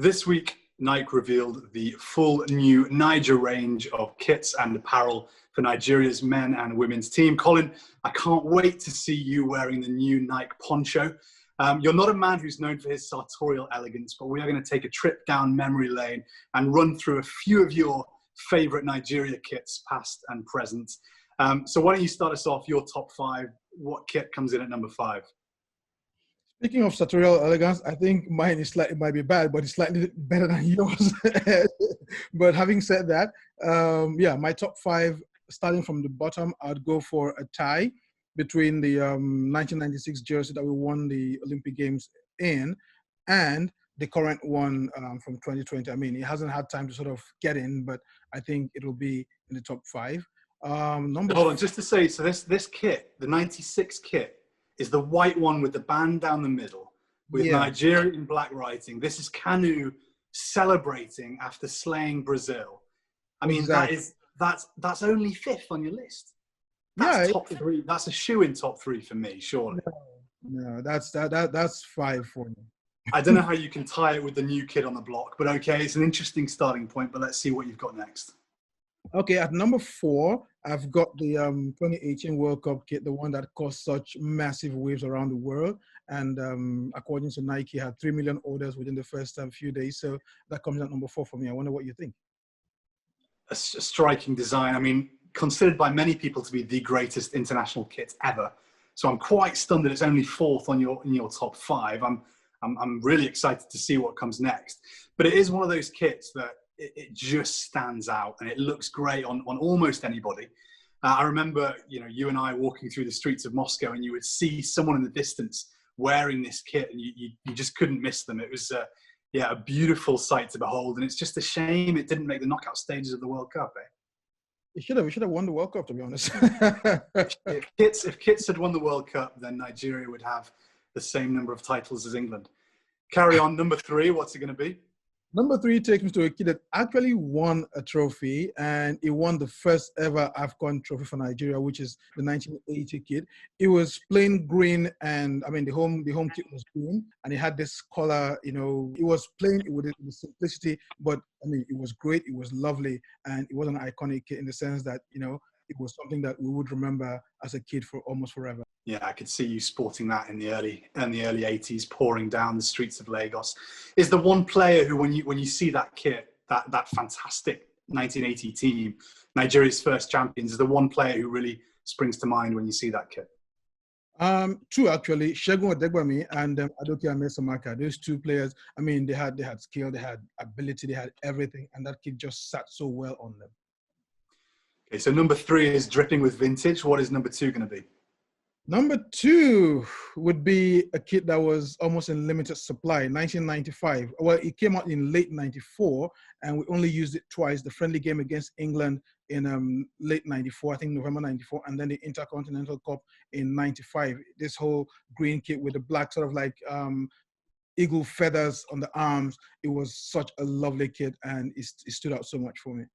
This week, Nike revealed the full new Niger range of kits and apparel for Nigeria's men and women's team. Colin, I can't wait to see you wearing the new Nike poncho. You're not a man who's known for his sartorial elegance, but we are going to take a trip down memory lane and run through a few of your favorite Nigeria kits, past and present. So why don't you start us off, your top five? What kit comes in at number five? Speaking of sartorial elegance, I think mine is slightly, might be bad, but it's slightly better than yours. But having said that, my top five, starting from the bottom, I'd go for a tie between the 1996 jersey that we won the Olympic Games in and the current one from 2020. I mean, it hasn't had time to sort of get in, but I think it'll be in the top five. Hold on, just to say, so this kit, the 96 kit, is the white one with the band down the middle with Nigeria in black writing. This is Kanu celebrating after slaying Brazil. I mean, exactly. that's only fifth on your list. That's top three. That's a shoe-in top three for me, surely. No, that's five for me. I don't know how you can tie it with the new kid on the block, but okay, it's an interesting starting point, but let's see what you've got next. Okay, at number four, I've got the 2018 World Cup kit, the one that caused such massive waves around the world. And according to Nike, had 3 million orders within the first few days. So that comes at number four for me. I wonder what you think. A striking design. I mean, considered by many people to be the greatest international kit ever. So I'm quite stunned that it's only fourth on in your top five. I'm really excited to see what comes next. But it is one of those kits that it just stands out and it looks great on almost anybody. I remember, you and I walking through the streets of Moscow and you would see someone in the distance wearing this kit and you just couldn't miss them. It was, a beautiful sight to behold. And it's just a shame it didn't make the knockout stages of the World Cup, eh? It should have won the World Cup, to be honest. If kits had won the World Cup, then Nigeria would have the same number of titles as England. Carry on, number three, what's it going to be? Number three takes me to a kid that actually won a trophy, and he won the first ever AFCON trophy for Nigeria, which is the 1980 kit. It was plain green, and I mean the home kit was green, and it had this color. It was plain with the simplicity, but I mean it was great. It was lovely, and it was an iconic kit in the sense that it was something that we would remember as a kid for almost forever. Yeah, I could see you sporting that in the early 80s, pouring down the streets of Lagos. Is the one player who, when you see that kit, that fantastic 1980 team, Nigeria's first champions, is the one player who really springs to mind when you see that kit? Two actually, Segun Odegbami and Adoke Amesamaka. Those two players, I mean, they had skill, they had ability, they had everything, and that kit just sat so well on them. Okay, so number three is dripping with vintage. What is number two going to be? Number two would be a kit that was almost in limited supply, 1995. Well, it came out in late 94, and we only used it twice. The friendly game against England in late 94, I think November 94, and then the Intercontinental Cup in 95. This whole green kit with the black sort of like eagle feathers on the arms. It was such a lovely kit, and it stood out so much for me.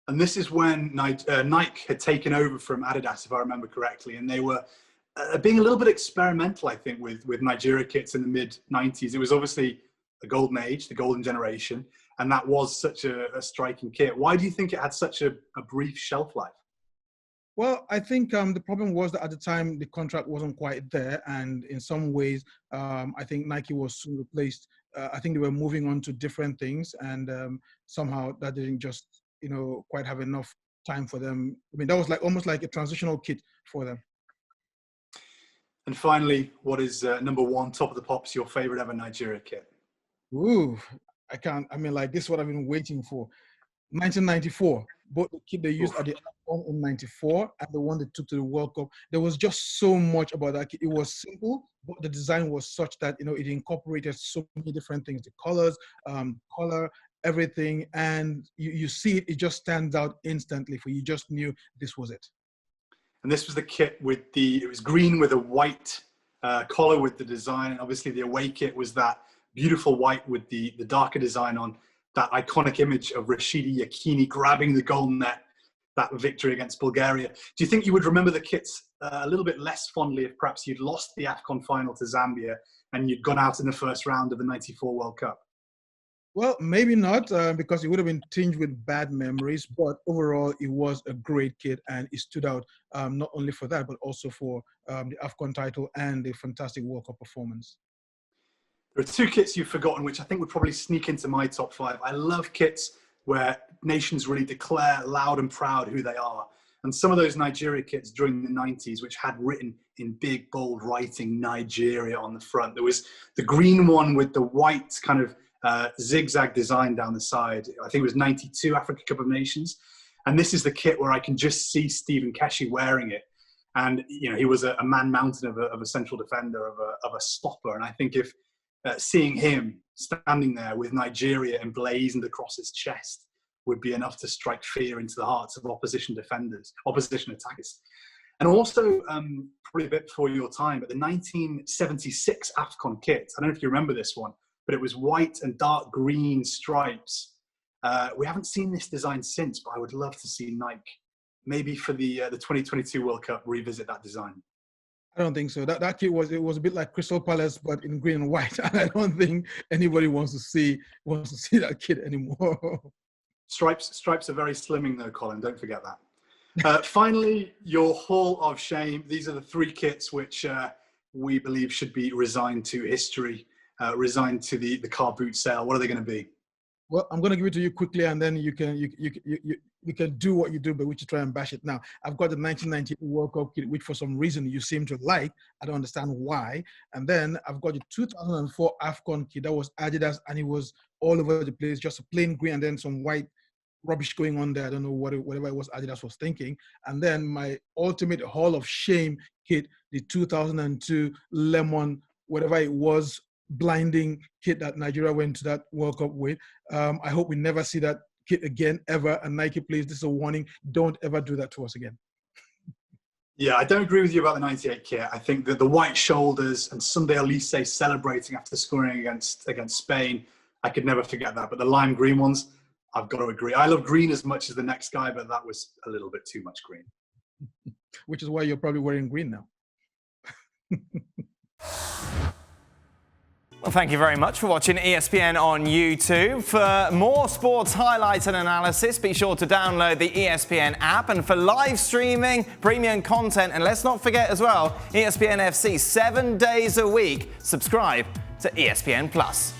And this is when Nike had taken over from Adidas, if I remember correctly, and they were being a little bit experimental, I think, with Nigeria kits in the mid-90s. It was obviously the golden age, the golden generation, and that was such a striking kit. Why do you think it had such a brief shelf life? Well, I think the problem was that at the time, the contract wasn't quite there. And in some ways, I think Nike was soon replaced. I think they were moving on to different things. And somehow that didn't just, quite have enough time for them. I mean, that was almost like a transitional kit for them. And finally, what is number one, top of the pops, your favorite ever Nigeria kit? Ooh, I can't. I mean, this is what I've been waiting for. 1994, both the kit they used at the AFCON in 94 and the one they took to the World Cup. There was just so much about that kit. It was simple, but the design was such that, it incorporated so many different things, the colors, color, everything. And you see it just stands out instantly for you. You just knew this was it. And this was the kit it was green with a white collar with the design. And obviously the away kit was that beautiful white with the darker design on that iconic image of Rashidi Yekini grabbing the goal net, that victory against Bulgaria. Do you think you would remember the kits a little bit less fondly if perhaps you'd lost the AFCON final to Zambia and you'd gone out in the first round of the 94 World Cup? Well, maybe not, because it would have been tinged with bad memories. But overall, it was a great kid, and it stood out not only for that, but also for the AFCON title and the fantastic World Cup performance. There are two kits you've forgotten, which I think would probably sneak into my top 5. I love kits where nations really declare loud and proud who they are. And some of those Nigeria kits during the 90s, which had written in big, bold writing, Nigeria on the front. There was the green one with the white kind of zigzag design down the side. I think it was 92 Africa Cup of Nations. And this is the kit where I can just see Stephen Keshi wearing it. And, you know, he was a man mountain of a central defender, of a stopper. And I think if seeing him standing there with Nigeria emblazoned across his chest would be enough to strike fear into the hearts of opposition defenders, opposition attackers. And also, probably a bit before your time, but the 1976 AFCON kit, I don't know if you remember this one, but it was white and dark green stripes. We haven't seen this design since, but I would love to see Nike, maybe for the 2022 World Cup, revisit that design. I don't think so. That kit was a bit like Crystal Palace, but in green and white. And I don't think anybody wants to see that kit anymore. Stripes are very slimming though, Colin. Don't forget that. Finally, your Hall of Shame. These are the 3 kits which we believe should be resigned to history, resigned to the car boot sale. What are they going to be? Well, I'm going to give it to you quickly, and then you can do what you do, but we should try and bash it now. I've got the 1990 World Cup kit, which for some reason you seem to like. I don't understand why. And then I've got the 2004 AFCON kit that was Adidas, and it was all over the place, just a plain green and then some white rubbish going on there. I don't know whatever it was Adidas was thinking. And then my ultimate Hall of Shame kit, the 2002 lemon, whatever it was, blinding kit that Nigeria went to that World Cup with. I hope we never see that kit again, ever. And Nike, please, this is a warning. Don't ever do that to us again. Yeah, I don't agree with you about the 98 kit. I think that the white shoulders and Sunday Olise celebrating after scoring against Spain, I could never forget that. But the lime green ones, I've got to agree. I love green as much as the next guy, but that was a little bit too much green. Which is why you're probably wearing green now. Well, thank you very much for watching ESPN on YouTube. For more sports highlights and analysis, be sure to download the ESPN app. And for live streaming, premium content, and let's not forget as well, ESPN FC 7 days a week. Subscribe to ESPN Plus.